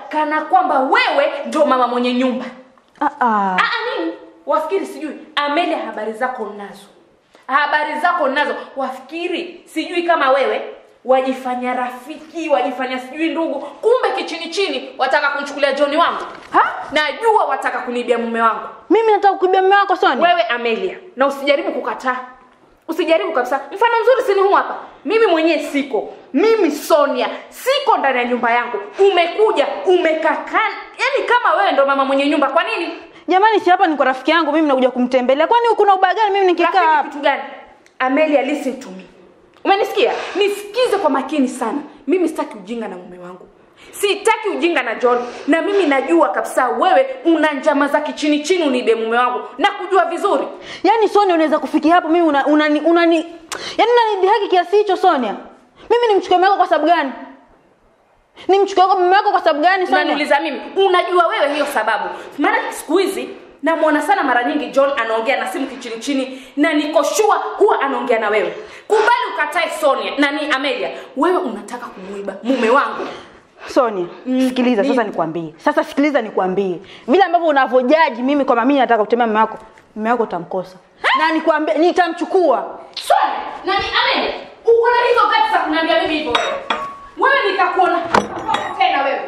kana kwamba wewe ndio mama mwenye nyumba. Nini? Wafikiri sijui Amelia habari zako nazo. Habari zako nazo. Wafikiri sijui kama wewe wajifanya rafiki, wajifanya sijui ndugu, kumbe kichini chini wataka kunichukulia John wangu. Najua wataka kunibia mume wangu. Mimi nataka kuibia mume wako Sonia? Wewe Amelia, na usijaribu kukataa. Usijaribu kabisa. Mfano mzuri si ni huu hapa. Mimi mwenyewe siko. Mimi Sonia siko ndani ya nyumba yangu. Umekuja, umekakana. Yaani kama wewe ndo mama mwenye nyumba, kwa nini? Jamani, si hapa ni kwa rafiki yangu, mimi nakuja kumtembelea. Kwani kuna ubaya gani mimi nikikaa hapa? Kitu gani? Amelia, listen to me. Umenisikia? Nisikize kwa makini sana. Mimi sitaki ujinga na mume wangu. Sitaki ujinga na John, na mimi najua kabisa wewe una njama za kichini chini unibe mume wangu. Na kujua vizuri. Yaani Sonia unaweza kufikia hapo mimi yaani unanidhihaki kiasi hicho Sonia? Mimi nimchukue mume wako kwa sababu gani? Nimchukue mume wako kwa sababu gani Sonia? Unaniuliza mimi. Unajua wewe hiyo sababu. Maana siku hizi namuona sana mara nyingi John anaongea na simu kichini chini, na niko sure huwa anaongea na wewe. Kubali ukatae Sonia. Nani Amelia? Wewe unataka kumuiba mume wangu. Sonia, sikiliza sasa nikwambie. Sasa sikiliza nikwambie. Vile ambavyo unavojaji mimi kwa mimi nataka kutembea mume wako utamkosa. Na nikwambie nitamchukua. Sonia, nani Amelia? Uko na hizo gati za kuniambia mimi hivyo wewe? Wewe nikakuona tena wewe.